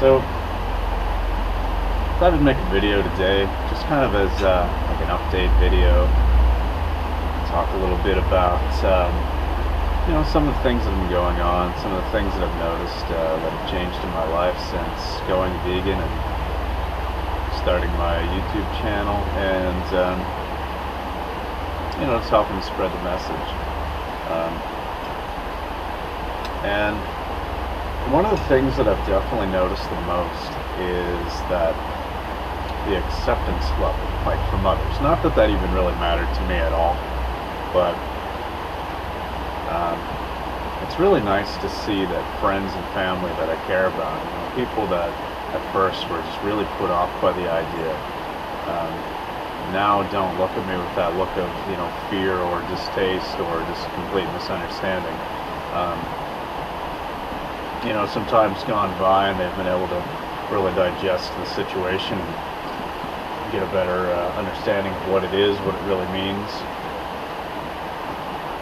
So, I thought I'd make a video today, just kind of as like an update video. Talk a little bit about, some of the things that have been going on, some of the things that I've noticed that have changed in my life since going vegan and starting my YouTube channel, and it's helping to spread the message. And one of the things that I've definitely noticed the most is that the acceptance level, like from others. Not that even really mattered to me at all, but it's really nice to see that friends and family that I care about, people that at first were just really put off by the idea, now don't look at me with that look of fear or distaste or just complete misunderstanding. Some time's gone by and they've been able to really digest the situation and get a better understanding of what it is, what it really means.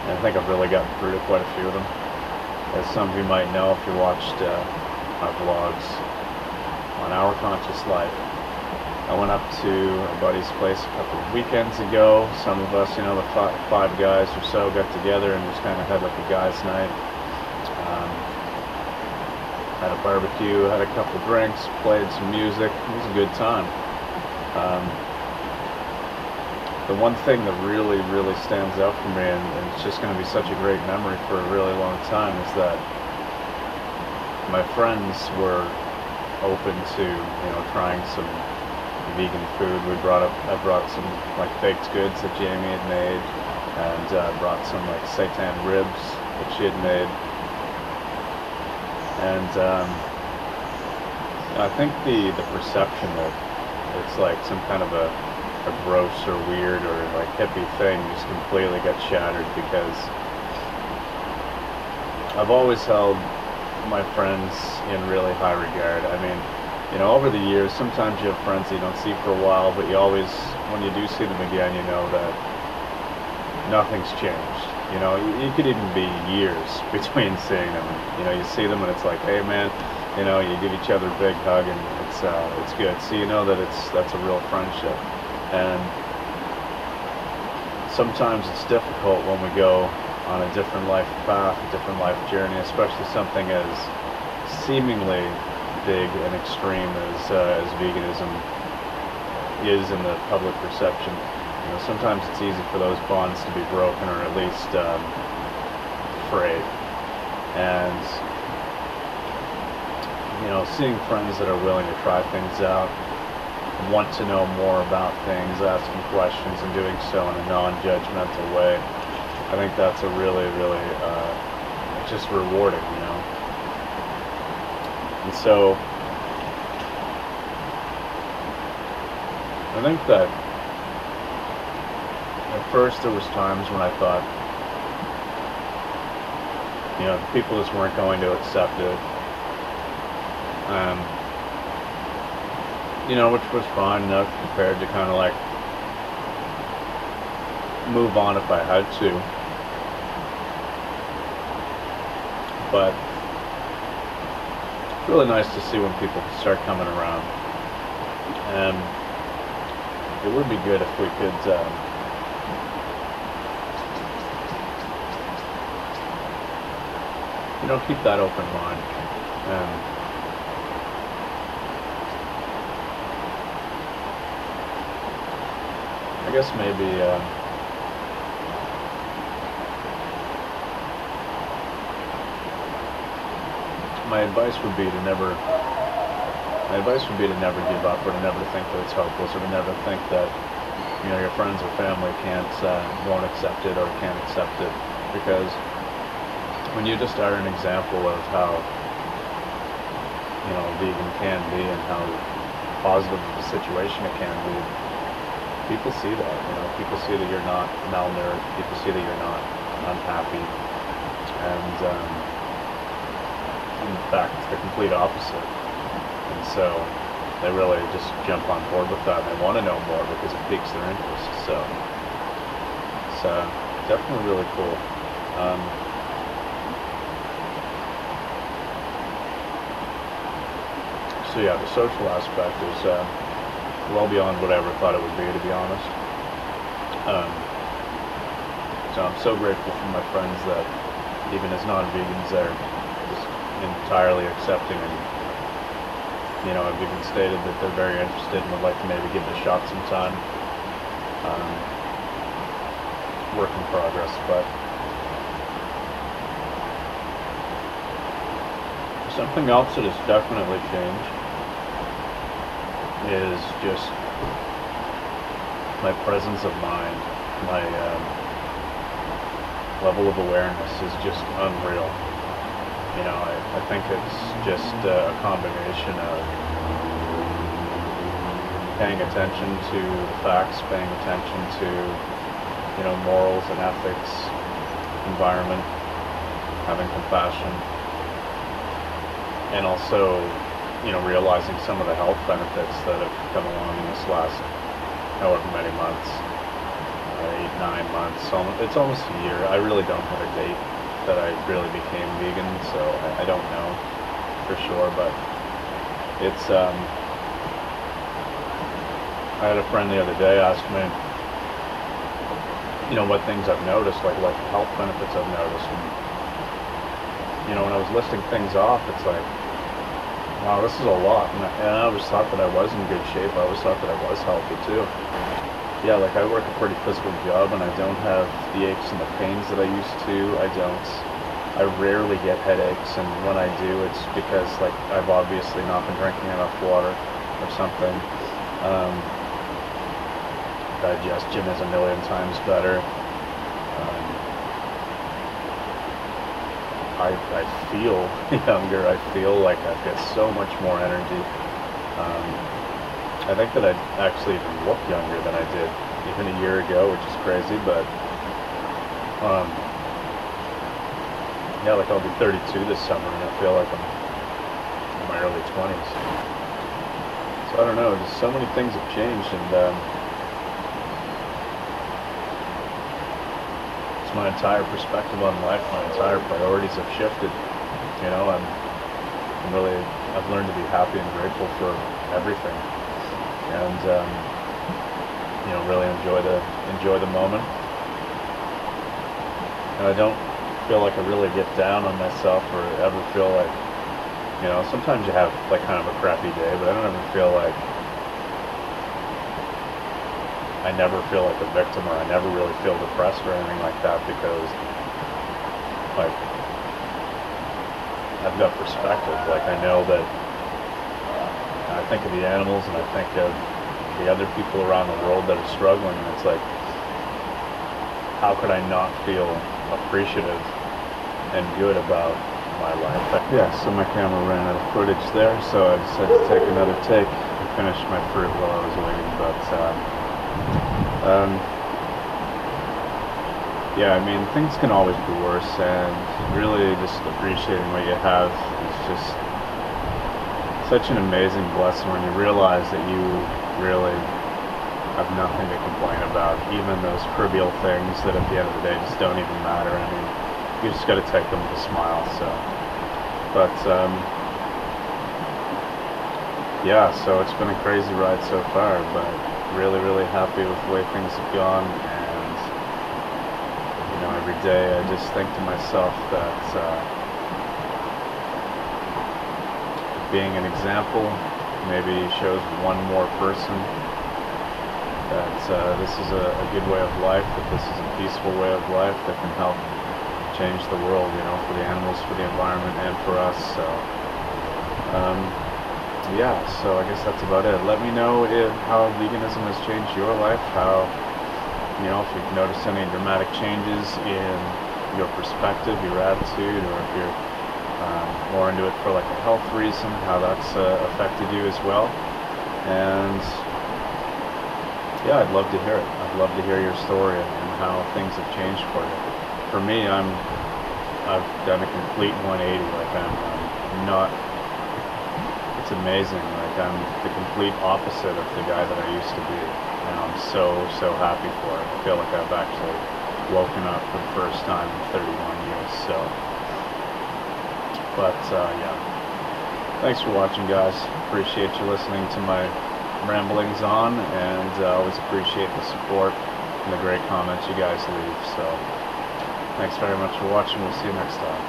And I think I've really gotten through to quite a few of them. As some of you might know, if you watched my vlogs on Our Conscious Life, I went up to a buddy's place a couple of weekends ago. Some of us, the five guys or so, got together and just kind of had like a guys' night. Had a barbecue, had a couple of drinks, played some music. It was a good time. The one thing that really stands out for me, and it's just going to be such a great memory for a really long time, is that my friends were open to trying some vegan food. I brought some like baked goods that Jamie had made, and brought some like seitan ribs that she had made. And I think the perception that it's like some kind of a gross or weird or like hippie thing just completely got shattered, because I've always held my friends in really high regard. I mean, over the years, sometimes you have friends that you don't see for a while, but you always, when you do see them again, you know that nothing's changed. You could even be years between seeing them. You see them and it's like, hey man, you give each other a big hug and it's good. So you know that that's a real friendship. And sometimes it's difficult when we go on a different life path, a different life journey, especially something as seemingly big and extreme as veganism is in the public perception. Sometimes it's easy for those bonds to be broken, or at least frayed. And seeing friends that are willing to try things out, want to know more about things, asking questions, and doing so in a non-judgmental way, I think that's a really just rewarding, And so I think that at first there was times when I thought, people just weren't going to accept it. Which was fine enough, prepared to kind of like move on if I had to. But it's really nice to see when people start coming around. And it would be good if we could keep that open mind. And I guess maybe my advice would be to never give up, or to never think that it's hopeless, or to never think that your friends or family won't accept it or can't accept it, because when you just are an example of how vegan can be and how positive of a situation it can be, people see that. People see that you're not malnourished. People see that you're not unhappy, and in fact, it's the complete opposite. And so they really just jump on board with that, and they want to know more because it piques their interest. So it's definitely really cool. So yeah, the social aspect is well beyond what I ever thought it would be, to be honest. So I'm so grateful for my friends that even as non-vegans, they're just entirely accepting, and I've even stated that they're very interested and would like to maybe give it a shot sometime. Work in progress, but something else that has definitely changed is just my presence of mind. My level of awareness is just unreal. I think it's just a combination of paying attention to the facts, paying attention to morals and ethics, environment, having compassion, and also realizing some of the health benefits that have come along in this last however many months, 8, 9 months. It's almost a year. I really don't have a date that I really became vegan, so I don't know for sure, but it's I had a friend the other day ask me what things I've noticed, like health benefits I've noticed, and when I was listing things off, it's like, wow, this is a lot. And I always thought that I was in good shape. I always thought that I was healthy too. Yeah, like I work a pretty physical job, and I don't have the aches and the pains that I used to. I rarely get headaches, and when I do, it's because like I've obviously not been drinking enough water or something. Digestion is a million times better. I feel younger. I feel like I've got so much more energy. I think that I actually even look younger than I did even a year ago, which is crazy, but yeah, like I'll be 32 this summer, and I feel like I'm in my early 20s. So I don't know, just so many things have changed, and my entire perspective on life, my entire priorities have shifted. I've learned to be happy and grateful for everything, and really enjoy the moment. And I don't feel like I really get down on myself or ever feel like, sometimes you have like kind of a crappy day, but I don't ever feel like I never feel like a victim, or I never really feel depressed or anything like that, because like I've got perspective. Like I know that I think of the animals, and I think of the other people around the world that are struggling, and it's like, how could I not feel appreciative and good about my life? Yeah, so my camera ran out of footage there, so I decided to take another take. I finished my fruit while I was waiting, but yeah, I mean, things can always be worse, and really just appreciating what you have is just such an amazing blessing when you realize that you really have nothing to complain about, even those trivial things that at the end of the day just don't even matter. I mean, you just got to take them with a smile. So, but yeah, so it's been a crazy ride so far, but really, really happy with the way things have gone. And every day I just think to myself that being an example maybe shows one more person that this is a good way of life, that this is a peaceful way of life that can help change the world, for the animals, for the environment, and for us. So yeah, so I guess that's about it. Let me know how veganism has changed your life, how, if you've noticed any dramatic changes in your perspective, your attitude, or if you're more into it for like a health reason, how that's affected you as well. And yeah, I'd love to hear it. I'd love to hear your story and how things have changed for you. For me, I've done a complete 180. Like I'm not. It's amazing. Like I'm the complete opposite of the guy that I used to be, and I'm so happy for it. I feel like I've actually woken up for the first time in 31 years. So, but yeah, Thanks for watching, guys. Appreciate you listening to my ramblings on, and always appreciate the support and the great comments you guys leave. So thanks very much for watching. We'll see you next time.